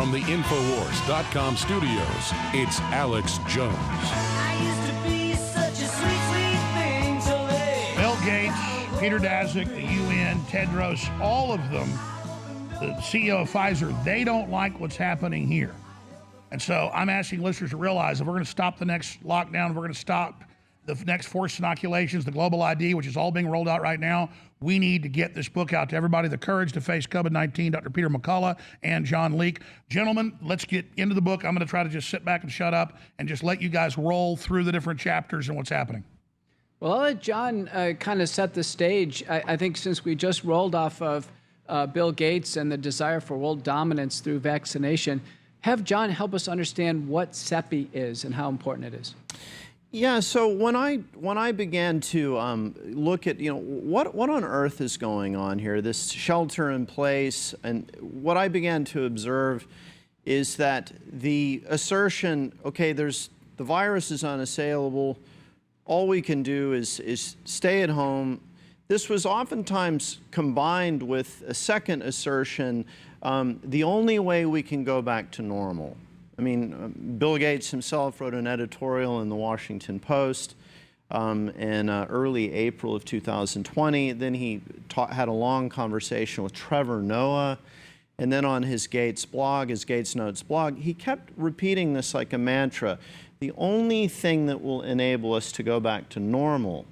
From the InfoWars.com studios, it's Alex Jones. Bill Gates, Peter Daszak, the UN, Tedros, all of them, the CEO of Pfizer, they don't like what's happening here. And so I'm asking listeners to realize if we're going to stop the next lockdown, if we're going to stop the next forced inoculations, the global ID, which is all being rolled out right now, we need to get this book out to everybody, The Courage to Face COVID-19, Dr. Peter McCullough and John Leake. Gentlemen, let's get into the book. I'm going to try to just sit back and shut up and just let you guys roll through the different chapters and what's happening. Well, I'll let John kind of set the stage. I think since we just rolled off of Bill Gates and the desire for world dominance through vaccination, have John help us understand what CEPI is and how important it is. Yeah, so when I began to look at, what on earth is going on here, this shelter in place, and what I began to observe is that the assertion, okay, the virus is unassailable, all we can do is stay at home. This was oftentimes combined with a second assertion, the only way we can go back to normal. I mean, Bill Gates himself wrote an editorial in the Washington Post in early April of 2020. Then he had a long conversation with Trevor Noah. And then on his Gates blog, his Gates Notes blog, he kept repeating this like a mantra. The only thing that will enable us to go back to normal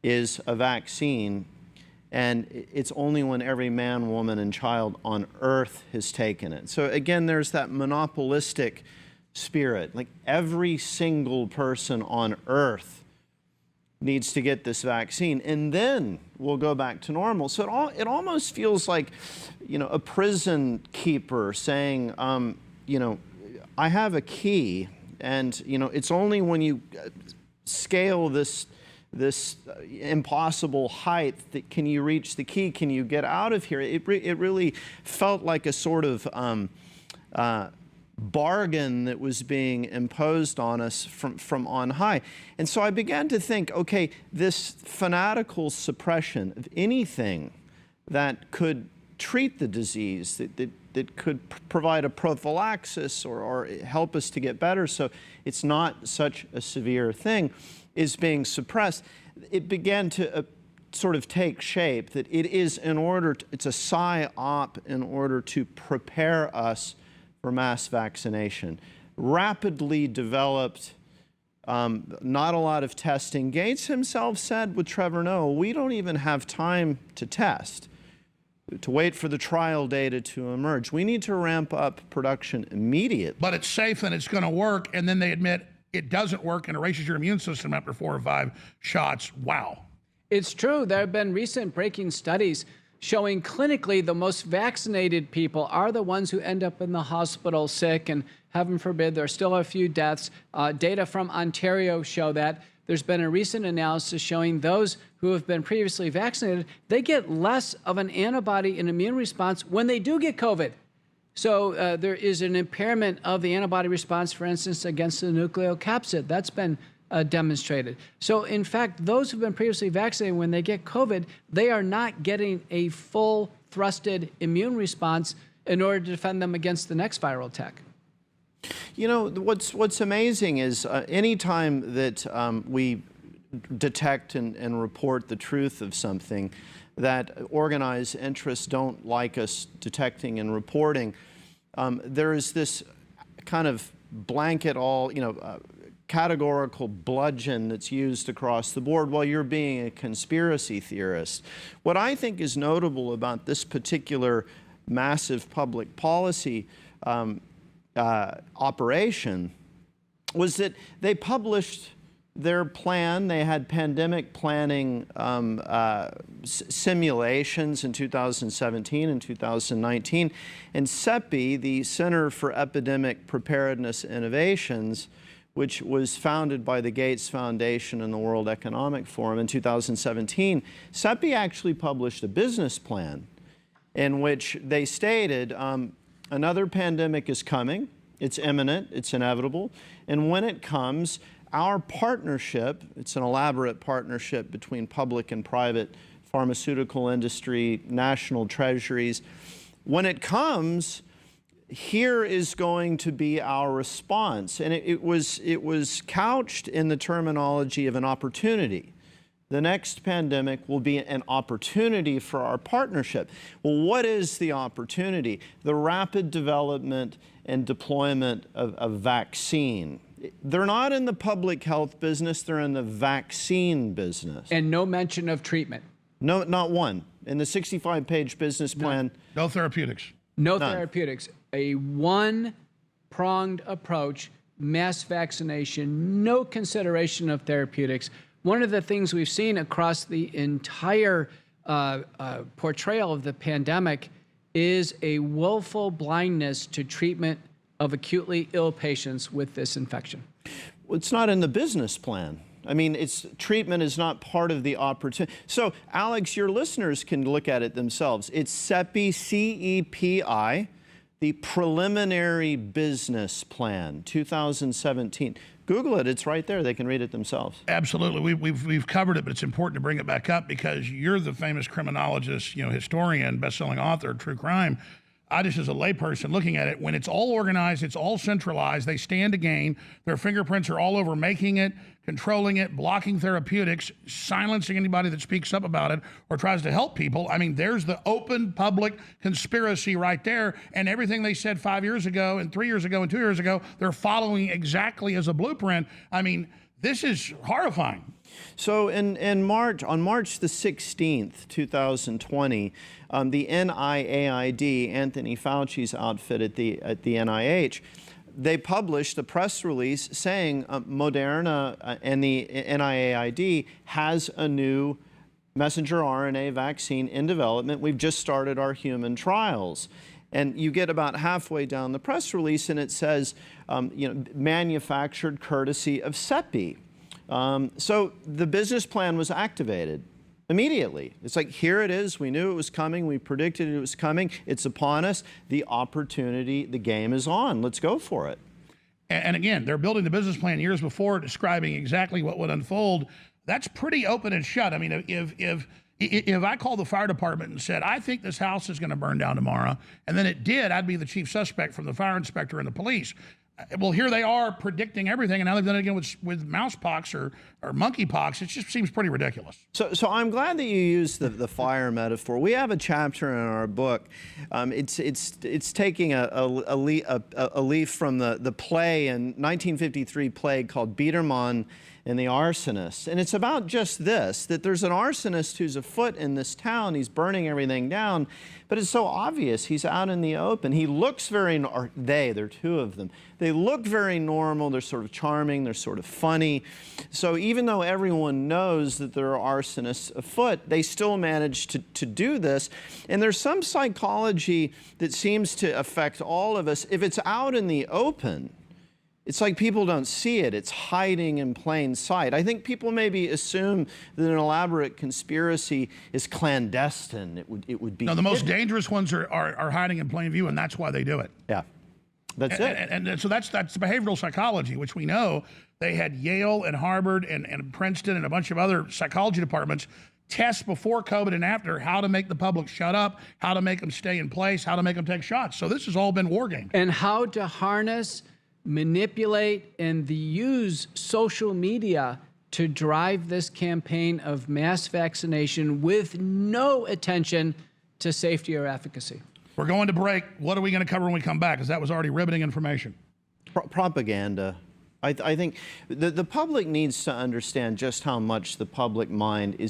is a vaccine. And it's only when every man, woman, and child on earth has taken it. So again, there's that monopolistic spirit. Like every single person on earth needs to get this vaccine, and then we'll go back to normal. So it almost feels like, a prison keeper saying, I have a key, and it's only when you scale this impossible height that can you reach the key, can you get out of here. It really felt like a sort of bargain that was being imposed on us from on high. And so I began to think, okay, this fanatical suppression of anything that could treat the disease, that could provide a prophylaxis or help us to get better so it's not such a severe thing, is being suppressed. It began to sort of take shape that it is it's a psy-op in order to prepare us for mass vaccination. Rapidly developed, not a lot of testing. Gates himself said with Trevor Noah, we don't even have time to test, to wait for the trial data to emerge. We need to ramp up production immediately. But it's safe and it's going to work, and then they admit it doesn't work and erases your immune system after 4 or 5 shots. Wow. It's true. There have been recent breaking studies showing clinically the most vaccinated people are the ones who end up in the hospital sick, and heaven forbid, there are still a few deaths. Data from Ontario show that. There's been a recent analysis showing those who have been previously vaccinated, they get less of an antibody and immune response when they do get COVID. So there is an impairment of the antibody response, for instance, against the nucleocapsid. That's been demonstrated. So in fact, those who've been previously vaccinated, when they get COVID, they are not getting a full thrusted immune response in order to defend them against the next viral attack. What's amazing is anytime that we detect and report the truth of something that organized interests don't like us detecting and reporting, there is this kind of blanket categorical bludgeon that's used across the board while you're being a conspiracy theorist. What I think is notable about this particular massive public policy operation was that they published their plan. They had pandemic planning simulations in 2017 and 2019. And CEPI, the Center for Epidemic Preparedness Innovations, which was founded by the Gates Foundation and the World Economic Forum in 2017, CEPI actually published a business plan in which they stated another pandemic is coming, it's imminent, it's inevitable, and when it comes, our partnership, it's an elaborate partnership between public and private pharmaceutical industry, national treasuries. When it comes, here is going to be our response. And it was couched in the terminology of an opportunity. The next pandemic will be an opportunity for our partnership. Well, what is the opportunity? The rapid development and deployment of vaccine. They're not in the public health business, they're in the vaccine business. And no mention of treatment. No, not one. In the 65-page business plan. No therapeutics. No therapeutics. A one-pronged approach, mass vaccination, no consideration of therapeutics. One of the things we've seen across the entire portrayal of the pandemic is a willful blindness to treatment of acutely ill patients with this infection. Well, it's not in the business plan. I mean, treatment is not part of the opportunity. So, Alex, your listeners can look at it themselves. It's CEPI, C-E-P-I, the Preliminary Business Plan, 2017. Google it. It's right there. They can read it themselves. Absolutely. We've covered it, but it's important to bring it back up because you're the famous criminologist, historian, best-selling author, true crime. I just, as a layperson looking at it, when it's all organized, it's all centralized, they stand to gain, their fingerprints are all over making it, controlling it, blocking therapeutics, silencing anybody that speaks up about it or tries to help people. I mean, there's the open public conspiracy right there, and everything they said 5 years ago and 3 years ago and 2 years ago, they're following exactly as a blueprint. I mean, this is horrifying. So on March the 16th, 2020, the NIAID, Anthony Fauci's outfit at the NIH, they published a press release saying Moderna and the NIAID has a new messenger RNA vaccine in development. We've just started our human trials. And you get about halfway down the press release and it says, manufactured courtesy of CEPI. So the business plan was activated immediately. It's like, here it is. We knew it was coming. We predicted it was coming. It's upon us. The opportunity, the game is on. Let's go for it. And again, they're building the business plan years before, describing exactly what would unfold. That's pretty open and shut. I mean, if I called the fire department and said, I think this house is going to burn down tomorrow, and then it did, I'd be the chief suspect from the fire inspector and the police. Well, here they are predicting everything, and now they've done it again with mouseppox or monkeypox. It just seems pretty ridiculous. So I'm glad that you used the fire metaphor. We have a chapter in our book. It's taking a leaf from the play in 1953 play called Biedermann and the Arsonist. And it's about just this, that there's an arsonist who's afoot in this town. He's burning everything down, but it's so obvious. He's out in the open. He looks very, or there are two of them. They look very normal. They're sort of charming. They're sort of funny. So even though everyone knows that there are arsonists afoot, they still manage to do this. And there's some psychology that seems to affect all of us. If it's out in the open, it's like people don't see it. It's hiding in plain sight. I think people maybe assume that an elaborate conspiracy is clandestine. It would be. No, the most dangerous ones are hiding in plain view, and that's why they do it. Yeah, that's it. And so that's behavioral psychology, which we know they had Yale and Harvard and Princeton and a bunch of other psychology departments test before COVID and after how to make the public shut up, how to make them stay in place, how to make them take shots. So this has all been war games. And how to harness, manipulate, and use social media to drive this campaign of mass vaccination with no attention to safety or efficacy. We're going to break. What are we going to cover when we come back? Because that was already riveting information. Propaganda. I think the public needs to understand just how much the public mind is